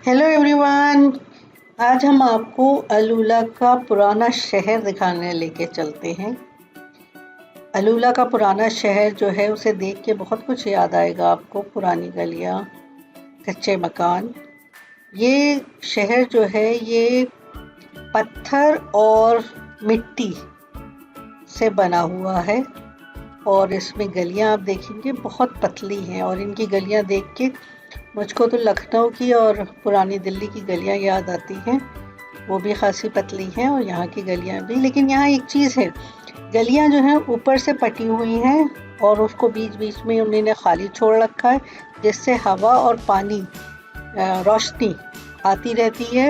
Hello everyone. आज हम आपको अलूला का पुराना शहर दिखाने लेके चलते हैं। अलूला का पुराना शहर जो है उसे देख के बहुत कुछ याद आएगा आपको। पुरानी गलियाँ, कच्चे मकान। ये शहर जो है ये पत्थर और मिट्टी से बना हुआ है और इसमें गलियाँ आप देखेंगे बहुत पतली हैं और इनकी गलियाँ देख के मुझको तो लखनऊ की और पुरानी दिल्ली की गलियाँ याद आती हैं। वो भी खासी पतली हैं और यहाँ की गलियाँ भी। लेकिन यहाँ एक चीज़ है, गलियाँ जो हैं ऊपर से पटी हुई हैं और उसको बीच बीच में उन्होंने खाली छोड़ रखा है जिससे हवा और पानी, रोशनी आती रहती है।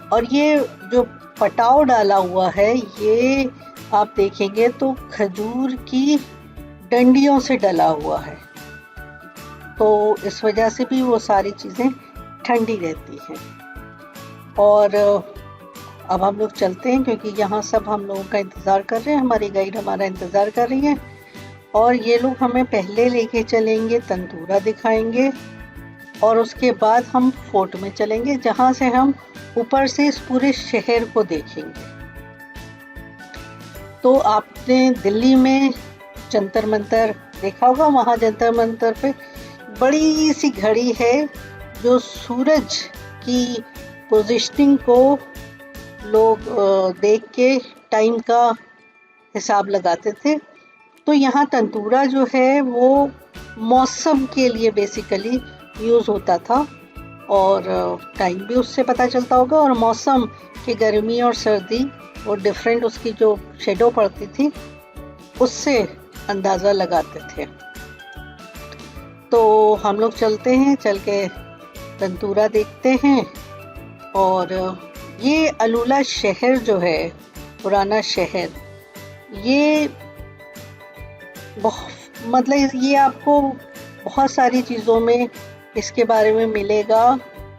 और ये जो पटाव डाला हुआ है ये आप देखेंगे तो खजूर की डंडियों से डला हुआ है, तो इस वजह से भी वो सारी चीज़ें ठंडी रहती हैं। और अब हम लोग चलते हैं क्योंकि यहाँ सब हम लोगों का इंतज़ार कर रहे हैं। हमारी गाइड हमारा इंतज़ार कर रही है और ये लोग हमें पहले लेके चलेंगे, तंतूरा दिखाएंगे और उसके बाद हम फोर्ट में चलेंगे जहाँ से हम ऊपर से इस पूरे शहर को देखेंगे। तो आपने दिल्ली में जंतर मंतर देखा होगा। वहाँ जंतर मंतर पे बड़ी सी घड़ी है जो सूरज की पोजीशनिंग को लोग देख के टाइम का हिसाब लगाते थे। तो यहाँ तंतूरा जो है वो मौसम के लिए बेसिकली यूज़ होता था और टाइम भी उससे पता चलता होगा और मौसम की गर्मी और सर्दी और डिफरेंट उसकी जो शेडो पड़ती थी उससे अंदाज़ा लगाते थे। तो हम लोग चलते हैं, चल के तंतूरा देखते हैं। और ये अलूला शहर जो है, पुराना शहर, ये मतलब ये आपको बहुत सारी चीज़ों में इसके बारे में मिलेगा।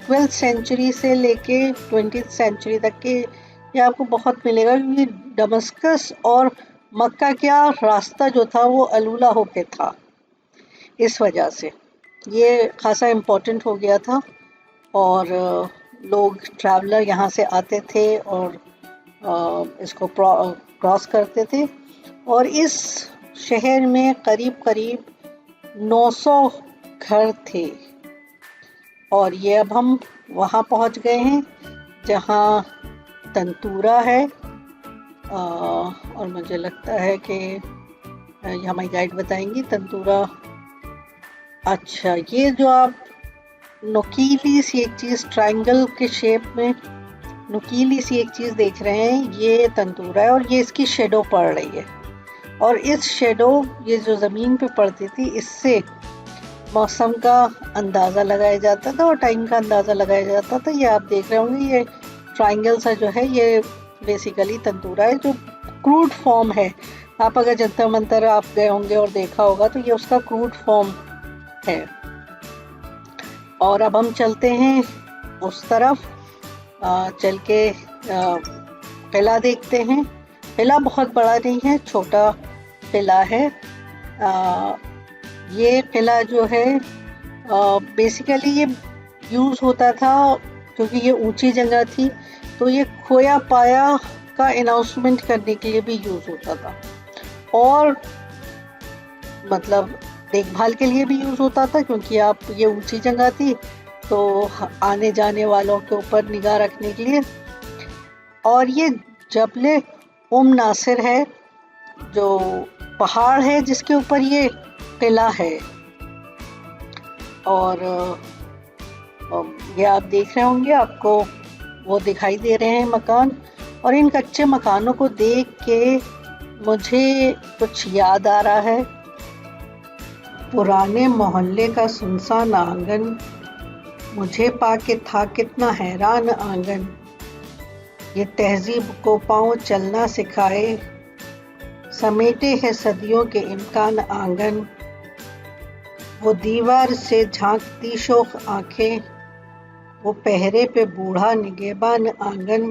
12th सेंचुरी से लेके 20th सेंचुरी तक के ये आपको बहुत मिलेगा क्योंकि दमस्कस और मक्का का रास्ता जो था वो अलूला होके था। इस वजह से ये खासा इम्पोर्टेंट हो गया था और लोग ट्रैवलर यहाँ से आते थे और इसको क्रॉस करते थे। और इस शहर में करीब करीब 900 घर थे और ये अब हम वहाँ पहुँच गए हैं जहाँ तंतूरा है। और मुझे लगता है कि हमारी गाइड बताएंगी तंतूरा। अच्छा, ये जो आप नुकीली सी एक चीज़ ट्रायंगल के शेप में नुकीली सी एक चीज़ देख रहे हैं, ये तंतूरा है और ये इसकी शेडो पड़ रही है। और इस शेडो, ये जो ज़मीन पे पड़ती थी, इससे मौसम का अंदाज़ा लगाया जाता था और टाइम का अंदाज़ा लगाया जाता था। ये आप देख रहे होंगे, ये ट्रायंगल सा जो है ये बेसिकली तंतूरा है जो क्रूड फॉर्म है। आप अगर जंतर मंतर आप गए होंगे और देखा होगा तो ये उसका क्रूड फॉर्म है। और अब हम चलते हैं उस तरफ, चल के किला देखते हैं। किला बहुत बड़ा नहीं है, छोटा किला है। ये किला जो है बेसिकली ये यूज़ होता था क्योंकि ये ऊंची जगह थी, तो ये खोया पाया का अनाउंसमेंट करने के लिए भी यूज़ होता था और मतलब देखभाल के लिए भी यूज़ होता था क्योंकि आप ये ऊंची जगह थी तो आने जाने वालों के ऊपर निगाह रखने के लिए। और ये जबले नासिर है, जो पहाड़ है जिसके ऊपर ये किला है। और ये आप देख रहे होंगे, आपको वो दिखाई दे रहे हैं मकान। और इन कच्चे मकानों को देख के मुझे कुछ याद आ रहा है। पुराने मोहल्ले का सुनसान आंगन, मुझे पाके था कितना हैरान आंगन। ये तहजीब को पाँव चलना सिखाए, समेटे है सदियों के इम्कान आंगन। वो दीवार से झांकती शोख आंखें, वो पहरे पे बूढ़ा निगहबान आंगन।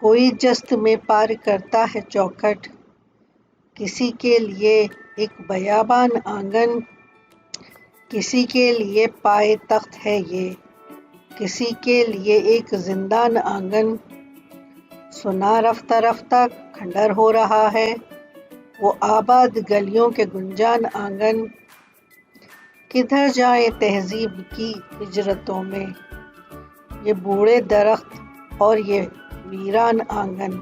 कोई जस्त में पार करता है चौखट, किसी के लिए एक बयाबान आंगन। किसी के लिए पाए तख्त है ये, किसी के लिए एक जिंदान आंगन। सुना रफ्ता रफ्ता खंडर हो रहा है, वो आबाद गलियों के गुंजान आंगन। किधर जाए तहजीब की हिजरतों में, ये बूढ़े दरख्त और ये वीरान आंगन।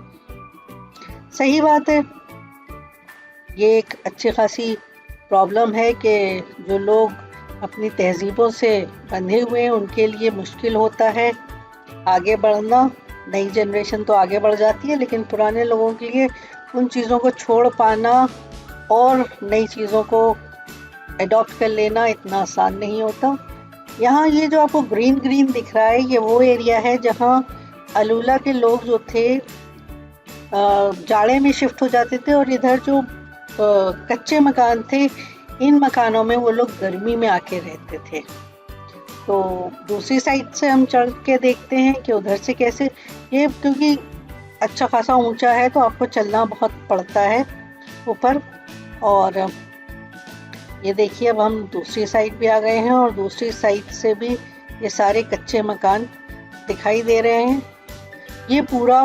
सही बात है, ये एक अच्छी खासी प्रॉब्लम है कि जो लोग अपनी तहजीबों से बंधे हुए हैं उनके लिए मुश्किल होता है आगे बढ़ना। नई जनरेशन तो आगे बढ़ जाती है, लेकिन पुराने लोगों के लिए उन चीज़ों को छोड़ पाना और नई चीज़ों को अडॉप्ट कर लेना इतना आसान नहीं होता। यहाँ ये जो आपको ग्रीन ग्रीन दिख रहा है, ये वो एरिया है जहाँ अलूला के लोग जो थे जाड़े में शिफ्ट हो जाते थे, और इधर जो कच्चे मकान थे, इन मकानों में वो लोग गर्मी में आके रहते थे। तो दूसरी साइड से हम चढ़ के देखते हैं कि उधर से कैसे, ये क्योंकि अच्छा खासा ऊंचा है तो आपको चलना बहुत पड़ता है ऊपर। और ये देखिए, अब हम दूसरी साइड भी आ गए हैं और दूसरी साइड से भी ये सारे कच्चे मकान दिखाई दे रहे हैं। ये पूरा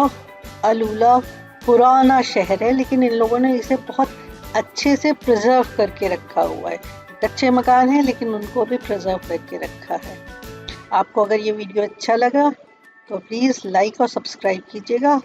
अलूला पुराना शहर है, लेकिन इन लोगों ने इसे बहुत अच्छे से प्रिजर्व करके रखा हुआ है। कच्चे मकान हैं लेकिन उनको भी प्रिजर्व करके रखा है। आपको अगर ये वीडियो अच्छा लगा तो प्लीज़ लाइक और सब्सक्राइब कीजिएगा।